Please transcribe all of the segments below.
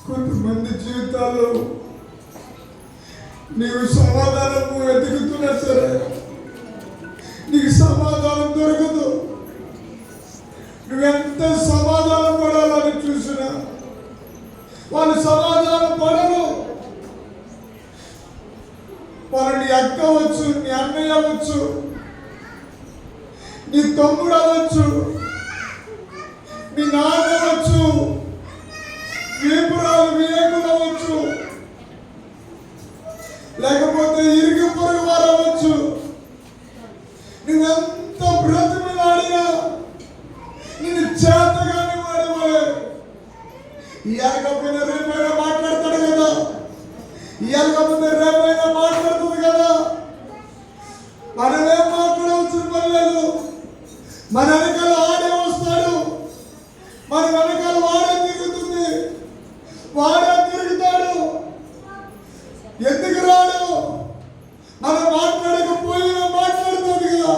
కొంతమంది జీవితాల్లో నీవు సమాధానము వెతుకుతున్నా సరే నీకు సమాధానం దొరకదు. నువ్వెంత సమాధానం పడాలని చూసినా వాళ్ళు సమాధానం పడరు. వాళ్ళు నీ అక్క అవ్వచ్చు, నీ అన్నయ్య అవ్వచ్చు, నీ తమ్ముడు అవ్వచ్చు, నీ నాన్న అవ్వచ్చు, వేపురాలు వివేకులు అవ్వచ్చు, లేకపోతే ఇరుగు పొరుగు వారు అవ్వచ్చు. నువ్వెంత బ్రతిమలాడినా నేను చేతగాని వాడేవాడే. ఇయ్యాలకపోయినా రేపైనా మాట్లాడతాడు కదా, ఇయ్యాలకపోతే రేపైనా మాట్లాడుతుంది కదా. మనమేం మాట్లాడవలసిన పని లేదు. మన వెనకాల ఆడే వస్తాడు, మన వెనకాల వాడే తిరుగుతుంది, వాడే తిరుగుతాడు. ఎందుకు రాడు? మనం మాట్లాడకపోయినా మాట్లాడుతుంది కదా.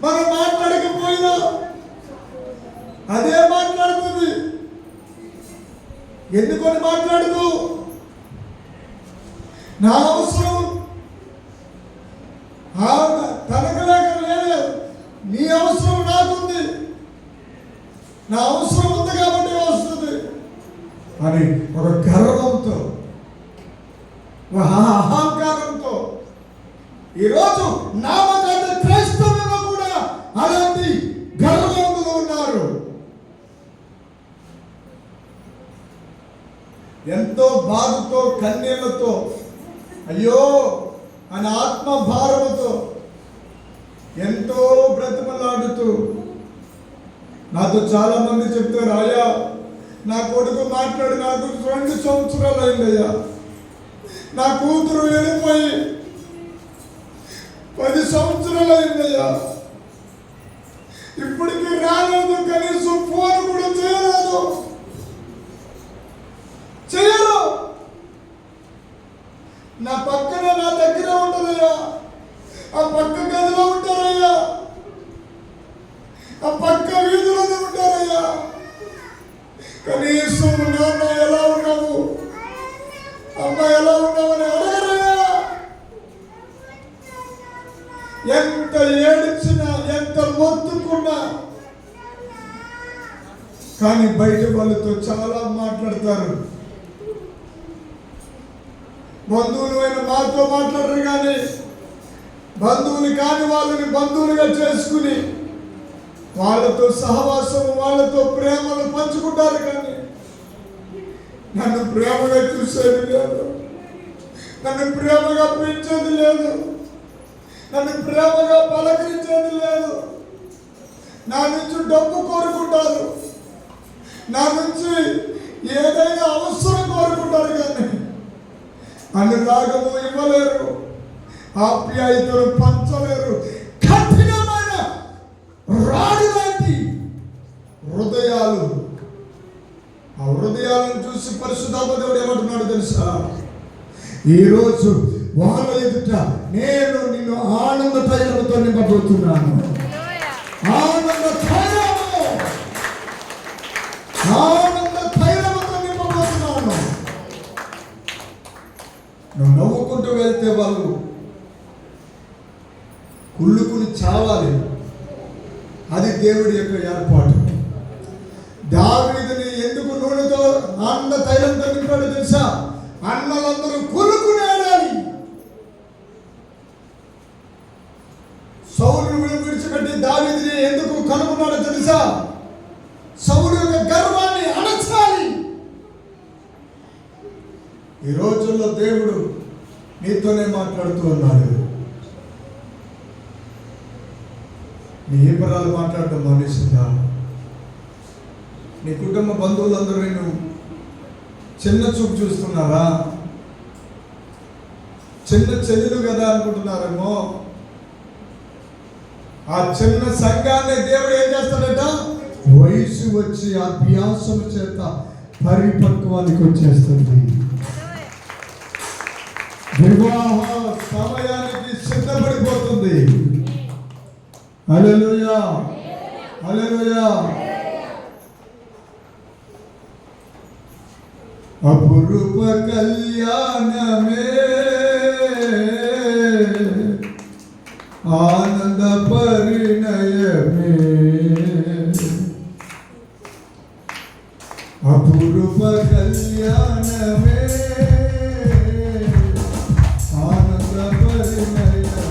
మనం మాట్లాడకపోయినా అదే మాట్లాడుతుంది. ఎందుకని మాట్లాడుతూ నా అవసరం తనకు లేక లేదు, నీ అవసరం నాకుంది, నా అవసరం ఉంది కాబట్టి వస్తుంది అని ఒక గర్వంతో, అహంకారంతో ఈరోజు నామకార్థ క్రైస్తవుల్లో కూడా అలాంటి గర్వంలో ఉన్నారు. ఎంతో బాధతో కన్నీళ్లతో అయ్యో అని ఆత్మ భారముతో ఎంతో బ్రతిమలాడుతూ నాతో చాలా మంది చెప్తారు, అయ్యా నా కొడుకు మాట్లాడి నాకు 2 సంవత్సరాలు అయిందయ్యా, నా కూతురు వెళ్ళిపోయి 10 సంవత్సరాలు అయిందయ్యా, ఇప్పటికీ రాలేదు, కనీసం ఫోన్ కూడా చేయలేదు, చేయరు. నా పక్కన నా దగ్గర ఉంటుందయ్యా, ఆ పక్క గదిలో ఉంటారయ్యా, ఆ పక్క వీధులలో ఉంటారయ్యా, కనీసం నాన్న ఎలా ఉన్నావు, అమ్మ ఎలా ఉన్నావని అడగరయ్యా. ఎంత ఏడ్చినా, ఎంత మొత్తుకున్నా కానీ బయట వాళ్ళతో చాలా మాట్లాడతారు. బంధువులు అయిన మాతో మాట్లాడరు, కానీ బంధువులు కాని వాళ్ళని బంధువులుగా చేసుకుని వాళ్ళతో సహవాసం, వాళ్ళతో ప్రేమను పంచుకుంటారు. కానీ నన్ను ప్రేమగా చూసేది లేదు, నన్ను ప్రేమగా పెంచేది లేదు, నన్ను ప్రేమగా పలకరించేది లేదు. నా నుంచి డబ్బు కోరుకుంటారు, నా నుంచి ఏదైనా అవసరం కోరుకుంటారు, కానీ అనురాగము ఇవ్వలేరు, ఆప్యాయతను పంచలేరు. కఠినమైన రాడు లాంటి హృదయాలు. ఆ హృదయాలను చూసి పరిశుద్ధాత్మ దేవుడు ఏమంటున్నాడు తెలుసా? ఈరోజు వాళ్ళ ఎదుట నేను నిన్ను ఆనంద తైలముతో నింపబోతున్నాను. ఆనంద తైలము, ఆనంద తైలముతో నింపబోతున్నాను. నువ్వు నవ్వుకుంటూ వెళ్తే వాళ్ళు కుళ్ళుకుని చావాలి. అది దేవుడి యొక్క ఏర్పాటు. దావీదుని ఎందుకు నూనెతో అన్న తైలంతో నింపాడు తెలుసా? అన్నలందరూ కుళ్ళుకునేడాలి. సౌలును విడిచిపెట్టి దావీదుని ఎందుకు కనుగొన్నాడో తెలుసా? సౌలు యొక్క గర్వాన్ని అణచాలి. ఈ రోజుల్లో దేవుడు నీతోనే మాట్లాడుతూ ఉన్నాడు. నీ ఏపరాలు మాట్లాడటం మానేసిందా? నీ కుటుంబ బంధువులందరూ నేను చిన్న చూపు చూస్తున్నారా? చిన్న చెల్లెలు కదా అనుకుంటున్నారేమో. ఆ చిన్న సంఘాన్ని దేవుడు ఏం చేస్తాడట? వయసు వచ్చి అభ్యాసం చేత పరిపక్వానికి వచ్చేస్తుంది. వివాహ సమయానికి సిద్ధపడిపోతుంది. హల్లెలూయా, హల్లెలూయా. అపురూప కళ్యాణమే ఆనంద పరిణయమే, అపురూప కళ్యాణమే ఆనంద పరిణయమే.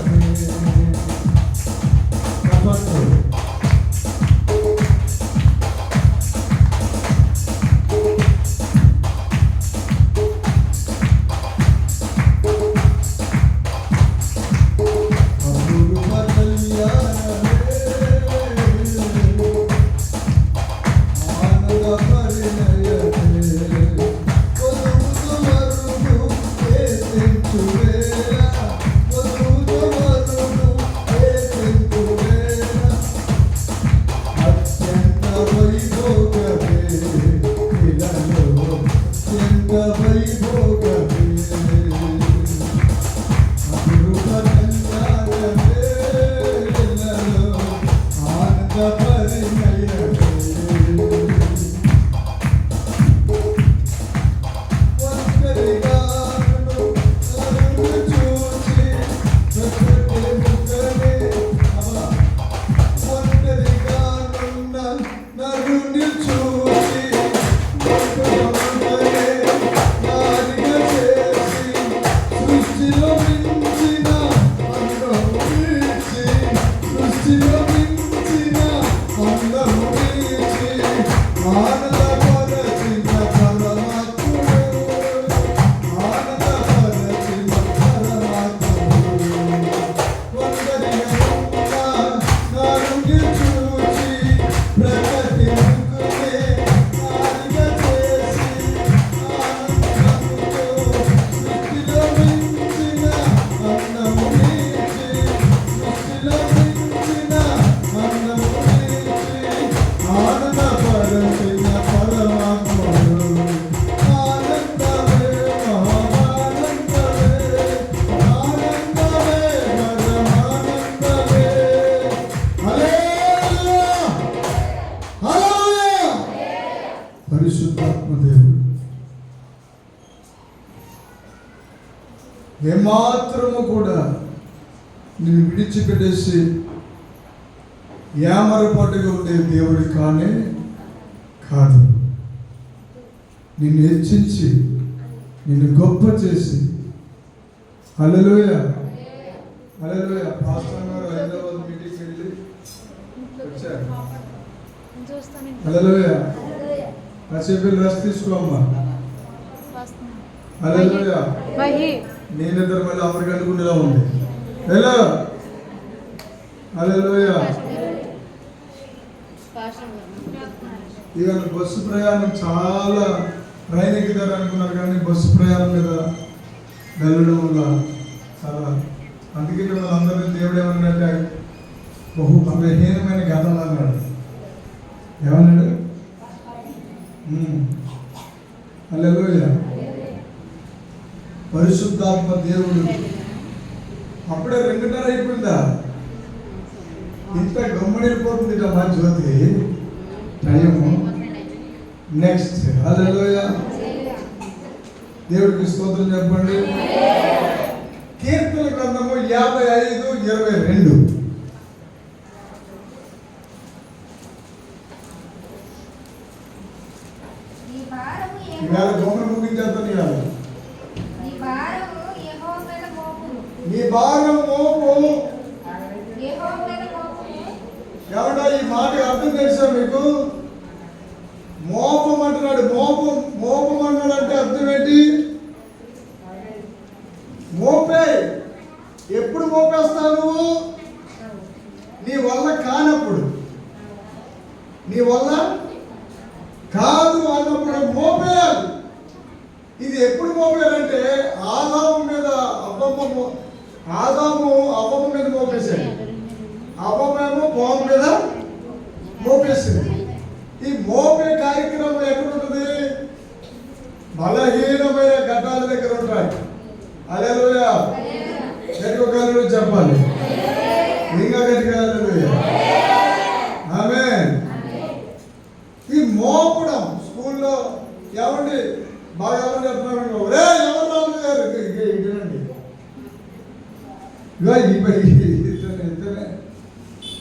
ఏమాత్రము కూడా నేను విడిచిపెట్టేసి యామరపాటుగా ఉండే దేవుడి కానే కాదు. నిన్ను హెచ్చించి నిన్ను గొప్ప చేసి, హల్లెలూయా, హల్లెలూయా. పాస్టర్ గారు హైదరాబాద్ మీటింగ్ వెళ్ళి వచ్చారు. హల్లెలూయా. కాసేపు రెస్ట్ తీసుకోమ్మా. హల్లెలూయా. నేనిద్దరు మళ్ళీ అమెరికా అనుకునేలా ఉంది. హలో, హల్లెలూయా. ఇక బస్సు ప్రయాణం చాలా ట్రైన్ ఎక్కుతారు అనుకున్నారు, కానీ బస్సు ప్రయాణం మీద వెళ్ళడం వల్ల చాలా, అందుకే మిమ్మల్ని అందరినీ దేవుడు ఏమన్నాడంటే బహు బలహీనమైన గతం అన్నాడు. ఏమన్నాడు? హల్లెలూయా. పరిశుద్ధాత్మ దేవుడు అప్పుడే 2:30 అయిపోయిందా? ఇంత గమ్మడిపోతుంది మా జ్యోతి టైము. నెక్స్ట్. హల్లెలూయా. దేవుడికి స్తోత్రం చెప్పండి. 55:22. ఇవాళ గోమను ముగించేస్తాను. ఇవాళ నీ భారం మోపు. ఎవడా ఈ మాట అర్థం తెలుసా మీకు? మోపం అంటున్నాడు. మోపం అన్నాడు అంటే అర్థం ఏంటి? మోపే. ఎప్పుడు మోపేస్తావు నువ్వు? నీ వల్ల కానప్పుడు, నీ వల్ల కాదు అన్నప్పుడు మోపేయాలి. ఇది ఎప్పుడు మోపేయాలంటే ఆదాము మీద అవ్వమ్మ మీద మోపేశాడు. అవ్వమేమో పాము మీద మోపేసింది. ఈ మోపే కార్యక్రమం ఎక్కడ ఉంటుంది? బలహీనమైన ఘటాల దగ్గర ఉంటాయి. హల్లెలూయా. గట్టిగా చెప్పాలి. ఇంకా గట్టిగా హల్లెలూయా. ఆమేన్. ఈ మోపడం స్కూల్లో ఏమండి బాగా ఎవరు చెప్తున్నారు? ఎవరు రాదు గారు ఇటండి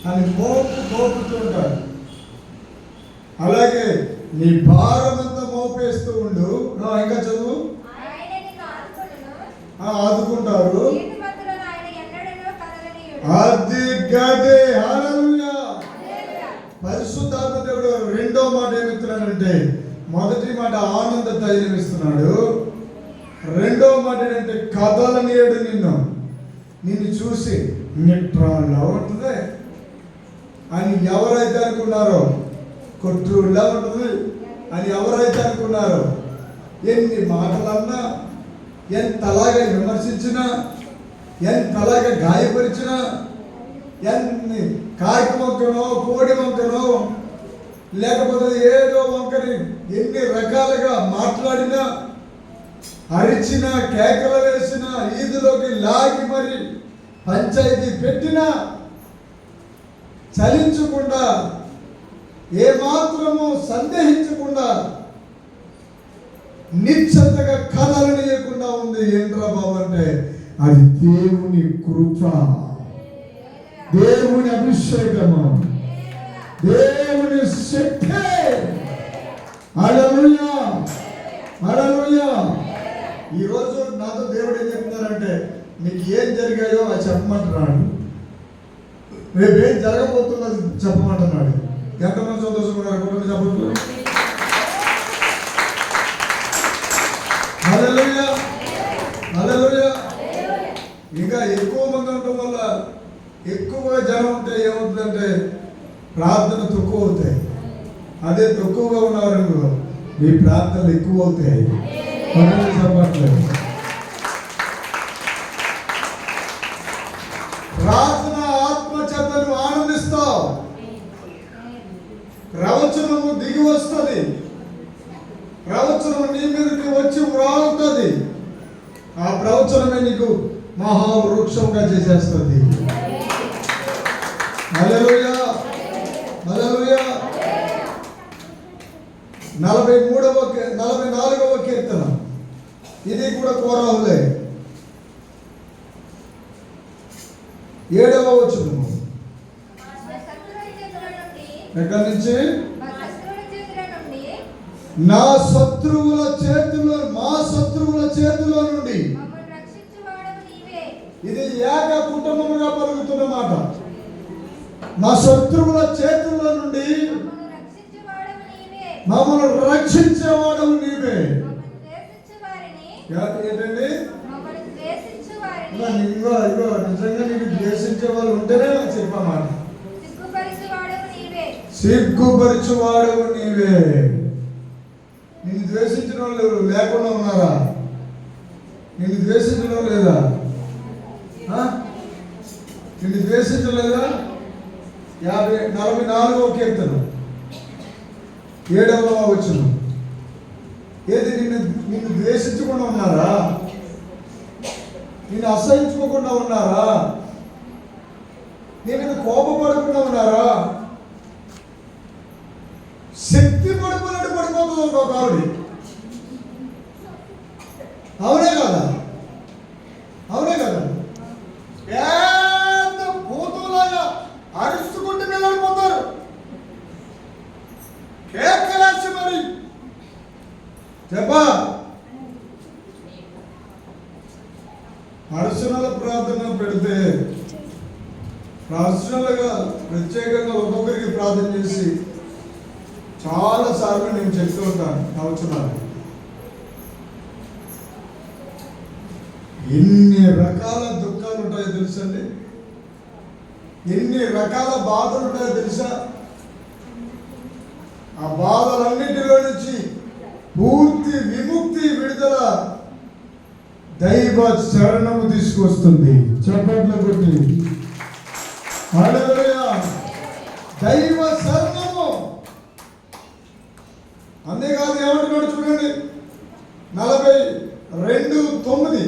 అని మోపుతూ ఉంటారు. అలాగే నీ భారం అంతా మోపేస్తూ ఉండు. ఇంకా చదువు. ఆదుకుంటారు. అది గదే. హల్లెలూయా. పరిశుద్ధాత్మ దేవుడు రెండో మాట ఏమిస్తున్నాడంటే, మొదటి మాట ఆనంద తైలం ఇస్తున్నాడు. రెండో మాట ఏంటంటే కదలనీయడు. నిన్ను చూసి నిట్రాల్లో ఉంటుంది అని ఎవరైతే అనుకున్నారో, కొట్టులా ఉంటుంది అని ఎవరైతే అనుకున్నారో, ఎన్ని మాటలన్నా, ఎంతలాగా విమర్శించినా, ఎంతలాగా గాయపరిచినా, ఎన్ని కాకి వంకనో కోడి వంకనో లేకపోతే ఏదో వంకని ఎన్ని రకాలుగా మాట్లాడినా, అరిచినా, కేకలు వేసినా, ఈదులోకి లాగి మరి పంచాయతీ పెట్టినా చలించకుండా, ఏమాత్రము సందేహించకుండా, నిశ్చంతగా కదలనీయకుండా ఉంది. ఏంట్రా బాబు అంటే అది దేవుని కృప, దేవుని అభిషేకము, దేవుని శక్తి. హల్లెలూయా. హల్లెలూయా. ఈరోజు నాతో దేవుడు ఏం చెప్తున్నారంటే, నీకు ఏం జరిగాయో అది చెప్పమంటున్నాడు. రేపు ఏం జరగబోతుందో చెప్పమంటున్నాడు. ఎంతమంది సంతోషంగా చెప్పండి. హల్లెలూయా. హల్లెలూయా. ఇంకా ఎక్కువ మంది ఉండటం వల్ల, ఎక్కువగా జనం ఉంటే ఏమవుతుందంటే ప్రార్థన తక్కువ అవుతాయి. అదే తక్కువగా ఉన్నవారు మీ ప్రార్థనలు ఎక్కువ అవుతాయి. చెప్పట్లేదు. ప్రార్థన ఆత్మచేతను ఆనందిస్తావు. ప్రవచనము దిగి వస్తుంది. ప్రవచనము నీ మీదకి వచ్చి వ్రాలుతుంది. ఆ ప్రవచనమే నీకు మహావృక్షంగా చేసేస్తుంది. హల్లెలూయా. హల్లెలూయా. 44వ కీర్తన. ఇది కూడా కోరాహులే. 7వ వచనము. ఎక్కడి నుంచి? నా శత్రువుల చేతిలో, మా శత్రువుల చేతిలో నుండి. ఇది ఏక కుటుంబముగా పలుకుతున్న మాట. మా శత్రువుల చేతుల్లో నుండి మమ్మల్ని రక్షించేవాడవు నీవే. ఏంటండి? ఇగో నిజంగా నీకు ద్వేషించే వాళ్ళు ఉంటేనే నాకు చెప్పమాట. సిగ్గుపరిచేవాడవు నీవే. నిన్ను ద్వేషించిన వాళ్ళు లేకుండా ఉన్నారా? నిన్ను ద్వేషించడం లేదా? నిన్ను ద్వేషించలేదా? 44వ కీర్తన 7వ వచనం. ఏది? నిన్ను ద్వేషించకుండా ఉన్నారా? నిన్ను అసహించుకోకుండా ఉన్నారా? నేను కోపపడకుండా ఉన్నారా? శక్తి పడిపోయినట్టు పడిపోతుంది ఒక ఆవిడ. అవునే కదా? అవునే కదా? పర్సనల్ ప్రార్థన పెడితే పర్సనల్గా ప్రత్యేకంగా ఒక్కొక్కరికి ప్రార్థన చేసి చాలా సార్లు నేను చెప్తూ ఉంటాను సంవత్సరాలు. ఎన్ని రకాల దుఃఖాలు ఉంటాయో తెలుసండి, ఎన్ని రకాల బాధలు ఉంటాయో తెలుసా? ఆ బాధలన్నిటిలో నుంచి పూర్తి విముక్తి, విడుదల దైవ శరణము తీసుకొస్తుంది. చప్పట్లు కొట్టి హల్లెలూయా. దైవ శరణము. అంతేకాదు, ఏమంటున్నాడు చూడండి, 42:9.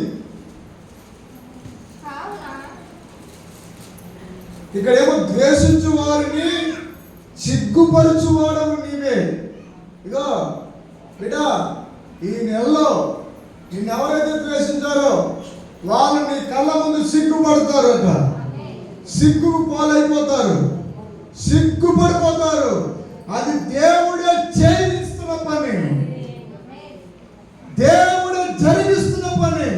ఇక్కడేమో ద్వేషించు వారిని సిగ్గుపరచువాడవు నీవే. ఇగో బిడ్డ, ఈ నెలలో నిన్ను ఎవరైతే ద్వేషించారో వాళ్ళు నీ కళ్ళ ముందు సిగ్గుపడతారట. సిగ్గుకు పాలైపోతారు, సిగ్గుపడిపోతారు. అది దేవుడే చేయిస్తున్న పని, దేవుడే జరిగిస్తున్న పని.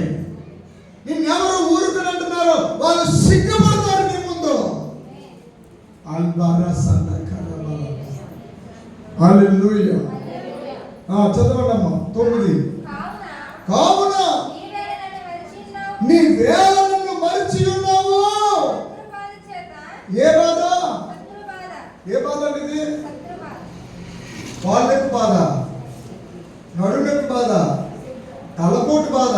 నిన్నెవరు ఊరుకుని అంటున్నారో వాళ్ళు సిగ్గుపడతారు నీ ముందు. హల్లెలూయా. చదవండమ్మా 9. కావున నీ వేళ నన్ను మరిచి ఉన్నావు. ఏ బాధ? ఏ బాధ అనేది? వాళ్ళకి బాధ, నడునొప్పి బాధ, తలపోటు బాధ.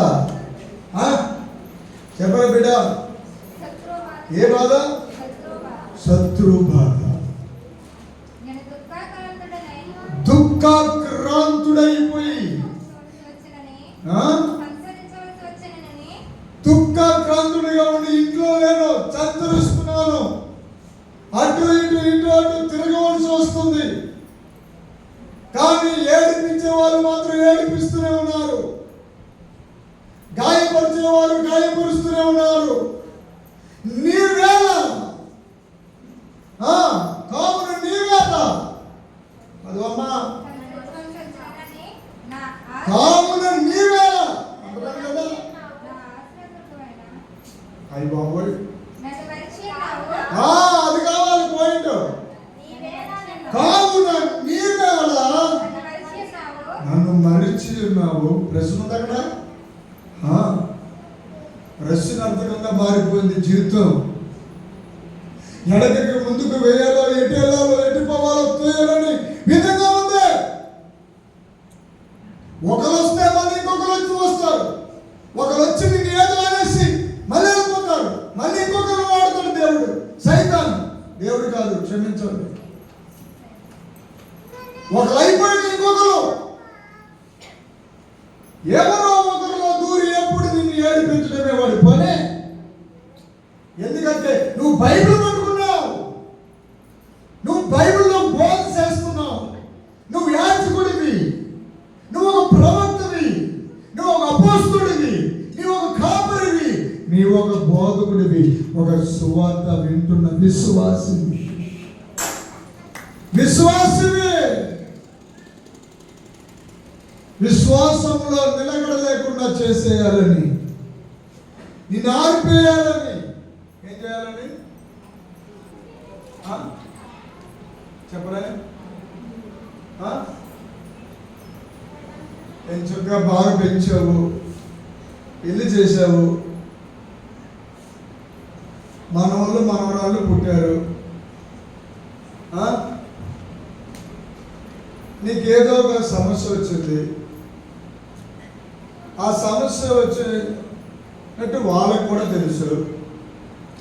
చెప్పరా బిడ్డ? ఏ బాధ? శత్రు బాధ. దుఃఖాక్రాంతుడైపోయి, దుఃఖాక్రాంతుడిగా ఉండి ఇంట్లో నేను చంద్రుస్తున్నాను, అటు ఇటు తిరగవలసి వస్తుంది. కానీ ఏడిపించే వాళ్ళు మాత్రం ఏడిపిస్తూనే ఉన్నారు, గాయపరిచేవారు గాయపరుస్తూనే ఉన్నారు. నీవేళ, కావున నీవేళ. అది అమ్మా, కావున నీవేళ అంటున్నాడు కదా. అయ్యి బాబోయ్, అది కావాలి పాయింట్. కావున నీవేళ నన్ను మరిచి ఉన్నావు. ప్రశ్న ఉంది అక్కడ. ప్రశ్నార్థకంగా మారిపోయింది జీవితం. ఎడకకి ముందుకు వేయాలో, ఎటు వెళ్ళాలో, ఎటు పోవాలో తెలియాలని విధంగా ఉంది. ఒకరు వస్తే మళ్ళీ ఇంకొకరు వచ్చి వస్తారు, ఒకరు వచ్చి నిన్ను ఏదో అనేసి మళ్ళీ వెళ్ళిపోతారు, మళ్ళీ ఇంకొకరు వాడుతాడు దేవుడు. సైతాన్, దేవుడు కాదు, క్షమించండి. ఒకరు అయిపోయాక ఇంకొకరు, ఎవరో ఒకరిలో దూరి ఎప్పుడు నిన్ను ఏడిపించడమే వాడి పనే. ఎందుకంటే నువ్వు బైబిల్ పట్టుకున్నావు, నువ్వు బైబిల్లో బోధ చేస్తున్నావు, నువ్వు యాజకుడివి, నువ్వు ఒక ప్రవక్తవి, నువ్వు ఒక అపోస్తలుడివి, నువ్వు ఒక కాపరివి, నీవు ఒక బోధకుడివి, ఒక సువార్త వింటున్న విశ్వాసివి. విశ్వాసంలో నిలకడ లేకుండా చేసేయాలని, నిన్ను ఆర్పేయాలని. ఏం చేయాలని చెప్పలే? ఎంచుగా బాగా పెంచావు, పెళ్లి చేశావు, మనవాళ్ళు మనవరాళ్ళు పుట్టారు, నీకేదో ఒక సమస్య వచ్చింది. ఆ సమస్య వచ్చినట్టు వాళ్ళకు కూడా తెలుసు,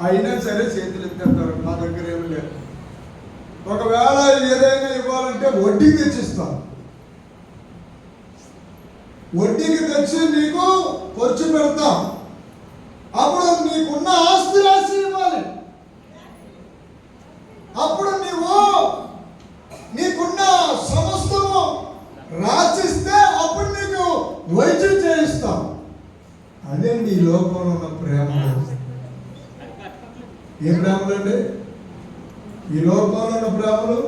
అయినా సరే చేతులు ఎత్తారు, మా దగ్గర ఏమి లేదు. ఒకవేళ ఏదైనా ఇవ్వాలంటే వడ్డీకి తెచ్చిస్తాం, వడ్డీకి తెచ్చి నీకు ఖర్చు పెడతాం. అప్పుడు నీకున్న ఆస్తి రాసి ఇవ్వాలి. అప్పుడు నీకున్న సమస్తము రాసిస్తే అప్పుడు నీకు వైద్యం చేయిస్తాం. అదేంటి ఈ లోకంలో ఉన్న ప్రేమలు. ఏ ప్రేమలు అండి ఈ లోకంలో ఉన్న ప్రేమలు?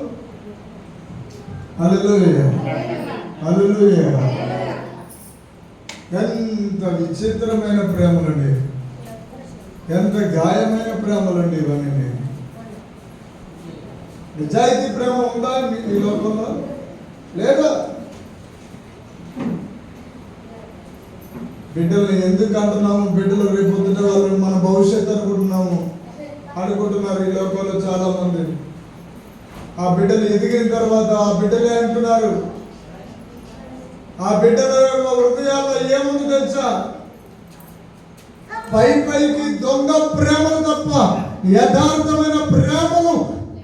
హల్లెలూయా, హల్లెలూయా. ఎంత విచిత్రమైన ప్రేమలండి. ఎంత గాయమైన ప్రేమలండి ఇవన్నీ. నిజాయితీ ప్రేమ ఉందా ఈ లోకంలో? లేదా? బిడ్డల్ని ఎందుకు అంటున్నాము? బిడ్డలు రేపొద్దున వాళ్ళు మన భవిష్యత్తు అనుకుంటున్నారు ఈ లోకంలో చాలా మంది. ఆ బిడ్డలు ఎదిగిన తర్వాత ఆ బిడ్డలే అంటున్నారు, ఆ బిడ్డల హృదయాల్లో ఏముంది తెలుసా? పైకి దొంగ ప్రేమలు తప్ప యథార్థమైన ప్రేమలు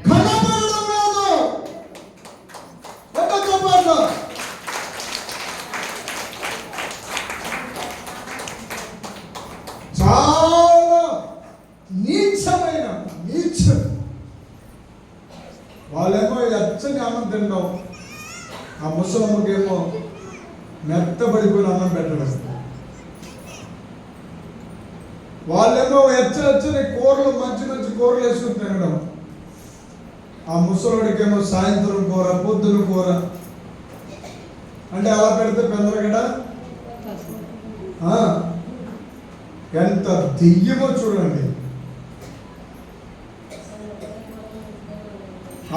కనబడడం లేదు. చాలా నీచమైన వాళ్ళేమో ఎచ్చని అన్నం తినడం, ఆ ముసలమ్మకేమో మెత్తబడిపోయిన అన్నం పెట్టడం. వాళ్ళేమో ఎచ్చని కూరలు మంచి కూరలు వేసుకుని తినడం, ఆ ముసలోడికేమో సాయంత్రం కూర, పొద్దున కూర. అంటే అలా పెడితే పెందరగడ ఎంత దెయ్యమో చూడండి.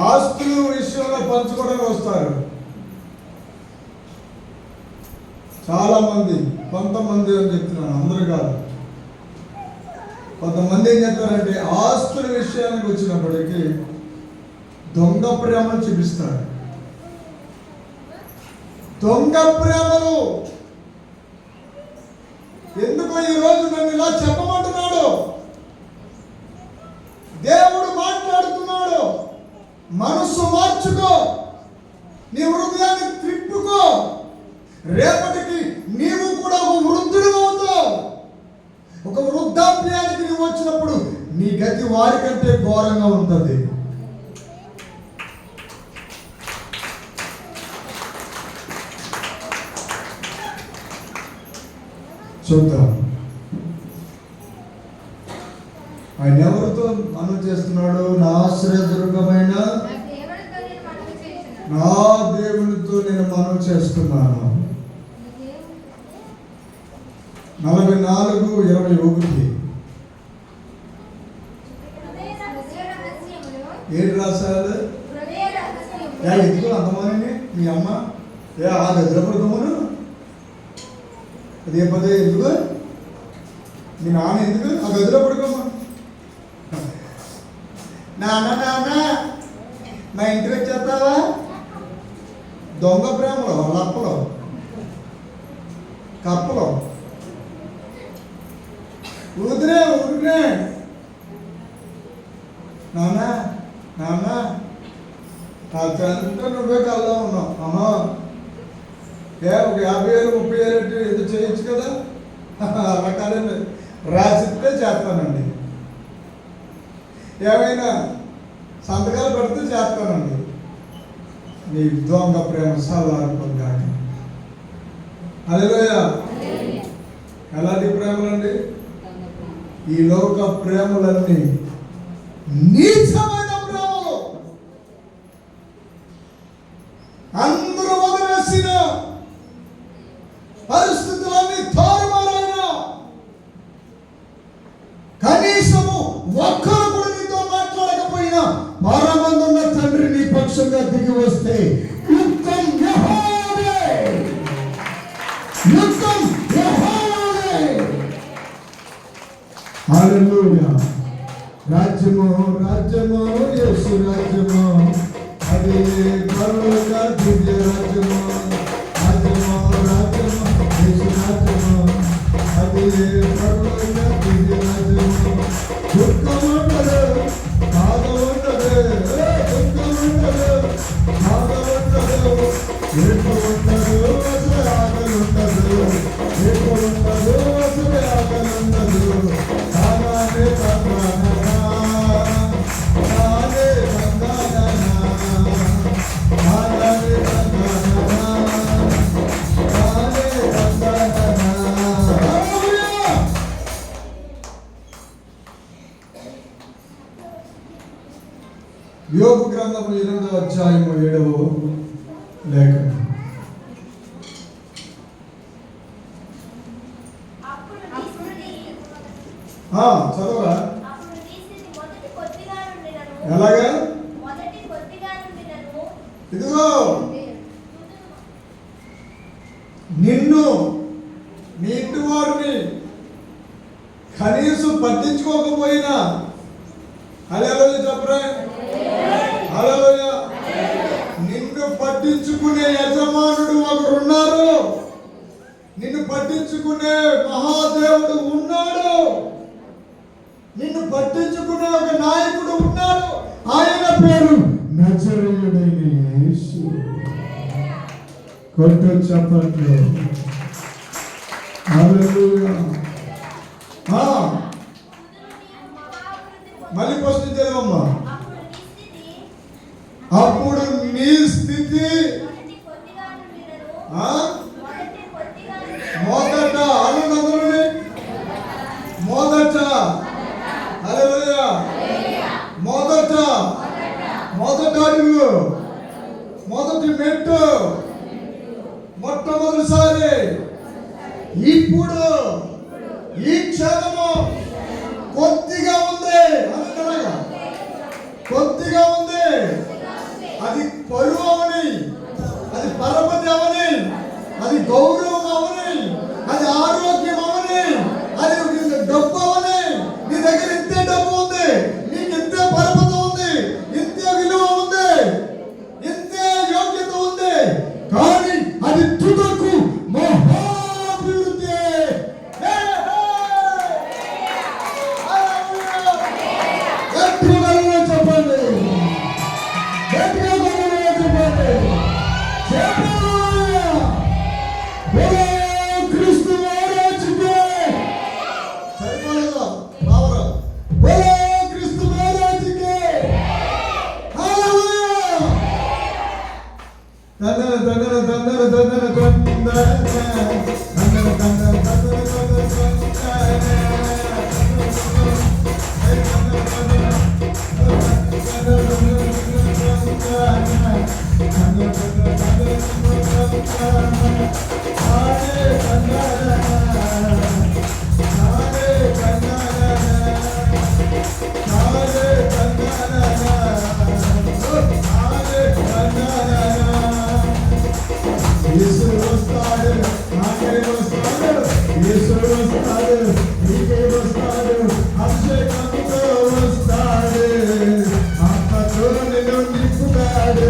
ఆస్తుల విషయంలో పంచుకోవడానికి వస్తారు చాలా మంది. కొంతమంది అని చెప్తున్నాను, అందరూ కాదు. కొంతమంది ఏం చెప్తారంటే ఆస్తుల విషయానికి వచ్చినప్పటికీ దొంగ ప్రేమను చూపిస్తారు. దొంగ ప్రేమలు ఎందుకో ఈరోజు నన్ను ఇలా చెప్పమంటున్నాడు. దేవుడు మాట్లాడుతున్నాడు. మనసు మార్చుకో, నీ హృదయాన్ని త్రిప్పుకో. రేపటికి నీవు కూడా ఒక వృద్ధుడు అవుతావు. ఒక వృద్ధాప్యానికి నువ్వు వచ్చినప్పుడు నీ గతి వారికంటే ఘోరంగా ఉంటుంది. చూద్దాం ఆయన ఎవరితో మనం చేస్తున్నాడు. నా ఆశ్రయదుర్గమైన నా దేవునితో నేను మనం చేస్తున్నాను. 44:21 ఏడు రాశారు. ఎందుకు అంతమాని మీ అమ్మ ఆ గదిలో పడుకోమను, అదే పదే ఎందుకు మీ నాన్న ఎందుకు ఆ గదిలో పడుకోమా? నాన్న మా ఇంటికి వచ్చేస్తావా? దొంగ ప్రేమలో లప్పలో కప్పలో ఊదిరే నాన్న అంతా నువ్వే కల్లా ఉన్నావు. ఒక 50,000 30,000 ఏదో చేయొచ్చు కదా. అలా కాదండి, రాసిస్తే చేస్తానండి. ఏమైనా సంతకాలు పెడితే చేస్తానండి. నీ దొంగ ప్రేమ సల్లారిపోగా. హల్లెలూయా. ఎలాంటి ప్రేమలండి? ఈ లోక ప్రేమలన్నీ నీచమైన ప్రేమలు. అందరూ వదిలేసిన పరిస్థితులన్నీ తారుమారైన కనీసము ఒక్కరు కూడా నీతో మాట్లాడకపోయినా పరమందున్న తండ్రి నీ పక్షంగా దిగి వస్తే యుద్ధం యెహోవాదే. హల్లెలూయా. రాజ్యము యేసు రాజ్యము, అది పరలోక దివ్య రాజ్యము. రాజ్యము యేసు రాజ్యము, అది పరలోక దివ్య రాజ్యము. దుఃఖం ఉండదు, బాధ ఉండదు, దుఃఖం ఉండదు, బాధ ఉండదు, ఏడుపు ఉండదు, అసలు ఆకలి ఉండదు, ఏడుపు ఉండదు, అసలు ఆకలి ఉండదు. యోబు గ్రంథము 8వ అధ్యాయము 7వ లేఖనం. చదవరా. అప్పుడు నీ స్థితి మొదటి కొద్దిగా నుండినను. ఎలాగా? మొదటి కొద్దిగా నుండినను. ఇదిగో నిన్ను నీ ఇంటి వారిని కనీసం పట్టించుకోకపోయినా, హల్లెలూయా చెప్పరా, హల్లెలూయా, నిన్ను పట్టించుకునే యజమానుడు ఒకరున్నారు, నిన్ను పట్టించుకునే మహాదేవుడు ఉన్నాడు, నిన్ను పట్టించుకునే ఒక నాయకుడు ఉన్నాడు. ఆయన పేరు నజరేయుడైన యేసు. కొట్టు చప్పట్లు. హల్లెలూయా. మళ్ళీ క్వశ్చన్ చదవమ్మా. అప్పుడు నీ స్థితి మొదట అనందరుని మొదట, హల్లెలూయా, మొదట అడుగు, మొదటి మెట్టు, మొట్టమొదటిసారి, ఇప్పుడు ఈ క్షణము కొద్దిగా ఉంది, అనగా కొద్దిగా ఉంది. అది పరువు అవని, అది పరపతి అవని, అది గౌరవం అవని, అది ఆరోగ్యం అవని, అది డబ్బు అవని. నీ దగ్గర ఇంతే డబ్బు ఉంది, నీకు ఇంతే పరపతి ఉంది, ఇంతే విలువ ఉంది, ఇంతే యోగ్యత ఉంది, కానీ అది తుదకు మహాభివృద్ధి. చెప్పండి, క్రీస్తు మహారాజుకే సరిపోలేదా? క్రీస్తు మహారాజుకే అభిషేకంతో వస్తాడు, ఆత్మతో నిన్ను నింపుతాడు,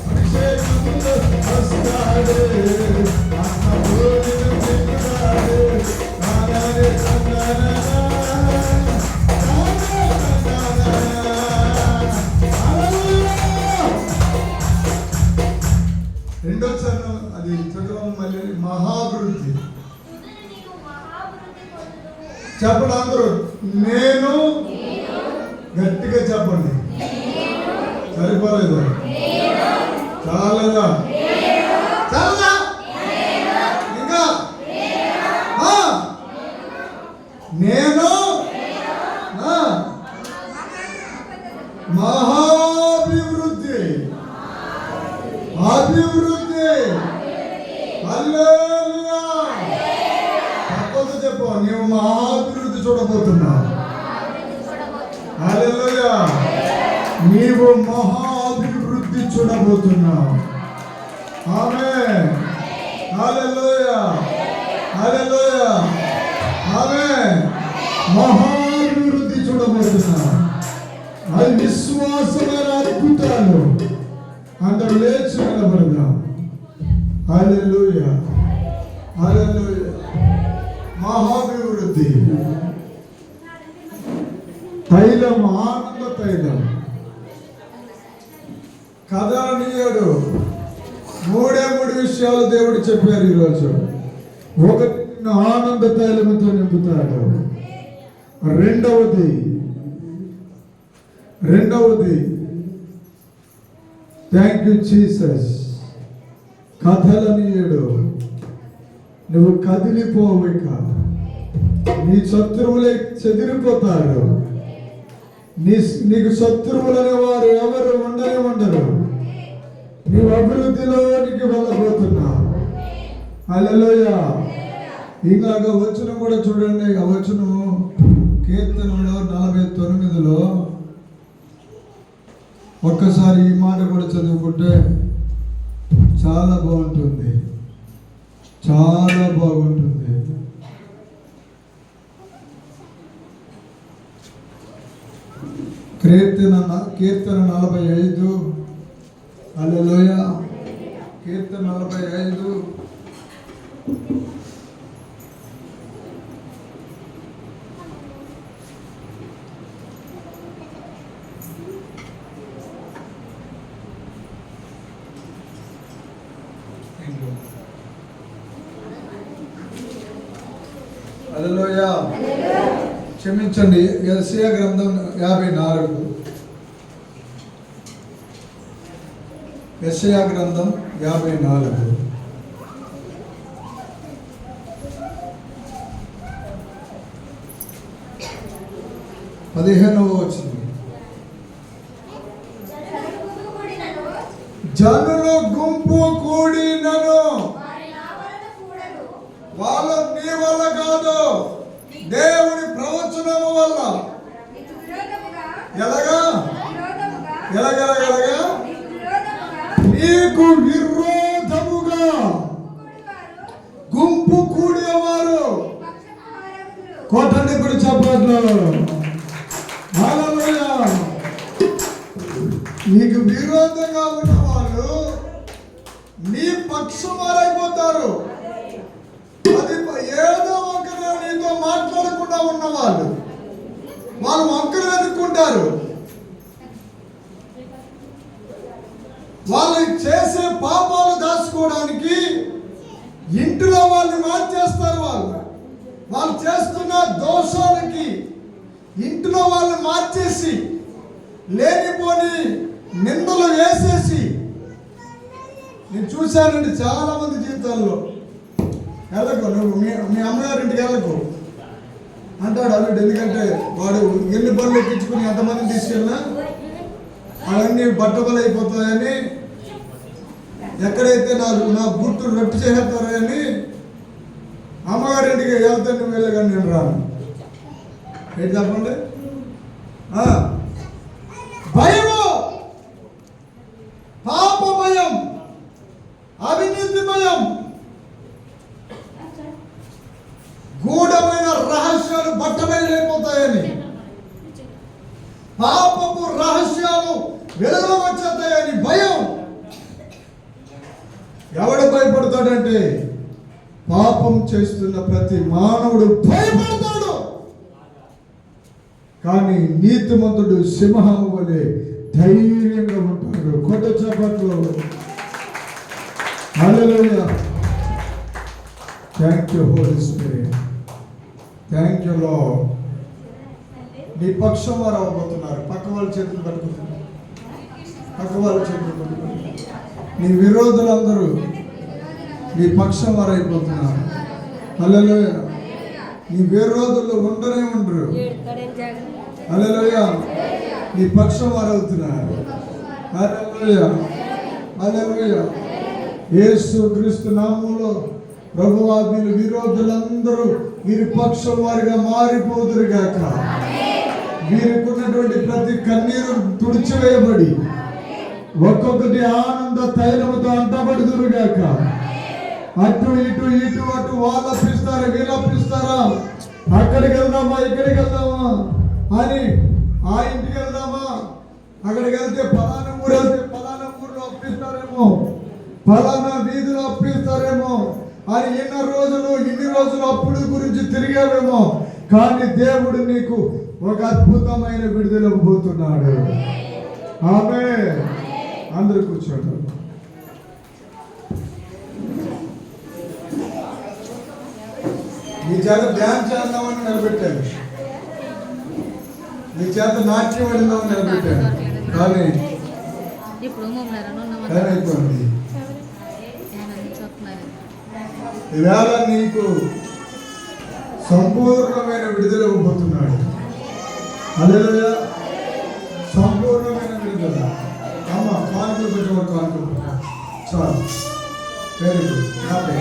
అభిషేకంతో వస్తాడు, ఆత్మతో నిన్ను నింపుతాడు. రెండో చరణం అది చదవం మళ్ళీ. మహాభివృద్ధి చెప్పండి అందరూ. నేను గట్టిగా చెప్పండి, సరిపోలేదు, చాలా చాలా ఇంకా నేను మహాభివృద్ధి, అభివృద్ధి, హల్లెలూయా. తప్పదు చెప్పు, నీవు మహాభివృద్ధి చూడబోతున్నావు. హల్లెలూయా, నీవు మహాభివృద్ధి చూడబోతున్నావు. ఆమేన్, హల్లెలూయా, హల్లెలూయా, ఆమేన్. మహాభివృద్ధి చూడబోతున్నావు. అది విశ్వాసమైన అద్భుతాలు. అందరూ లేచి నిలబడదాం. హల్లెలూయా, హల్లెలూయా. మహాభివృద్ధి, తైలం, ఆనంద తైలం, కదలనీయుడు. మూడే విషయాలు దేవుడు చెప్పారు ఈరోజు. ఒకటి, ఆనంద తైలముతో నింపుతాడు. రెండవది థ్యాంక్ యూ జీసస్, కదలనీయుడు. నువ్వు కదిలిపోవిక, నీ శత్రువులే చెదిరిపోతారు. నీకు శత్రువులనే వారు ఎవరు ఉండరు. నీవు అభివృద్ధిలోనికి వెళ్ళబోతున్నావు. హల్లెలూయా. ఇలాగ వచనం కూడా చూడండి. ఆ వచనం కీర్తనలో 49లో ఒక్కసారి ఈ మాట కూడా చదువుకుంటే చాలా బాగుంటుంది, చాలా బాగుంటుంది. కీర్తన 45. హల్లెలూయా. కీర్తన 45. హల్లెలూయా. క్షమించండి, యెషయా గ్రంథం 54. యెషయా గ్రంథం 54. 15వ వచనం. జనులు గుంపు కూడినను వాళ్ళ నీ వల్ల కాదు, దేవుని ప్రవచనము వల్ల. ఎలాగా ఎలాగెలగలగా నీకు విరోధముగా గుంపు కూడేవారు. కొట్టండి ఇప్పుడు చప్పట్లు. హల్లెలూయా. నీకు విరోధంగా ఉన్న వాళ్ళు నీ పక్షం వారైపోతారు. అది ఏదో ఒకరు నీతో మాట్లాడకుండా ఉన్నవాళ్ళు వాళ్ళు వంకలు వెతుక్కుంటారు. వాళ్ళు చేసే పాపాలు దాచుకోవడానికి ఇంటిలో వాళ్ళు మార్చేస్తారు. వాళ్ళు చేస్తున్న దోషాలకి ఇంటిలో వాళ్ళు మార్చేసి లేనిపోని నిందలు వేసేసి నేను చూశానండి చాలా మంది జీవితాల్లో. వెళ్ళకు, నువ్వు మీ అమ్మగారింటికి వెళ్ళకు అంటాడు అల్లుడు. ఎందుకంటే వాడు ఎన్ని పనులు ఎక్కించుకుని ఎంతమందిని తీసుకెళ్ళినా అవన్నీ బట్టబలు అయిపోతాయని, ఎక్కడైతే నా బుట్టు రొట్టి చేస్తారని అమ్మగారింటికి వెళ్తే నువ్వు వెళ్ళగానే నేను రాను. ఏంటి చెప్పండి? భయము, పాప భయం, అవినీతి భయం, గూఢమైన రహస్యాలు బట్టబయలైపోతాయని, పాపపు రహస్యాలు వెలుగులో వచ్చేస్తాయని భయం. ఎవడు భయపడతాడంటే పాపం చేస్తున్న ప్రతి మానవుడు భయపడతాడు. కానీ నీతిమంతుడు సింహము వలె ధైర్యంగా ఉంటాడు. కొత్త చప్పట్లు. Hallelujah. Thank you Holy Spirit. Thank you Lord. నీ పక్షం వారు అవ్వబోతున్నారు. పక్క వాళ్ళ చేతులు పట్టుకుంటున్నారు. పక్క వాళ్ళ చేతులు పట్టుకుంటున్నారు. నీ విరోధులందరూ నీ పక్షం వారు అయిపోతున్నారు. హల్లెలూయా. నీ విరోధులు ఉండనే ఉండరు. హల్లెలూయా. నీ పక్షం వారు అవుతున్నారు. హల్లెలూయా. హల్లెలూయా. యేసు క్రీస్తు నామములో ప్రభువా వీరి విరోధులందరూ వీరి పక్షం వారిగా మారిపోదురు గాక. వీరికి ఉన్నటువంటి ప్రతి కన్నీరు తుడిచివేయబడి ఒక్కొక్కటి ఆనంద తైలముతో అంటబడుదురు గాక. అటు ఇటు ఇటు అటు వాళ్ళు అప్పిస్తారా వీళ్ళు అప్పిస్తారా, అక్కడికి వెళ్దామా ఇక్కడికి వెళ్దామా అని, ఆ ఇంటికి వెళ్దామా అక్కడికి వెళ్తే ఫలానా ఊరు వెళ్తే ఫలానా ఊర్లో అప్పిస్తారేమో, ఫలానా వీధిలో అప్పిస్తారేమో అని ఇన్ని రోజులు అప్పుడు గురించి తిరిగావేమో. కానీ దేవుడు నీకు ఒక అద్భుతమైన విడుదల పోతున్నాడు. ఆమేన్. అందరూ కూర్చోండి. నీ చేత డ్యాన్స్ చేద్దామని నిలబెట్టాను, నీ చేత నాట్యం ఆడిందామని నిలబెట్టాను. కానీ అయిపోయింది. ఈవేళ నీకు సంపూర్ణమైన విడుదల ఇవ్వబోతున్నాడు. హల్లెలూయా. సంపూర్ణమైన విడుదల. అమ్మ కానుకలు పెట్టేవాడు కానుకలు చాలు. Very good. హ్యాపీ.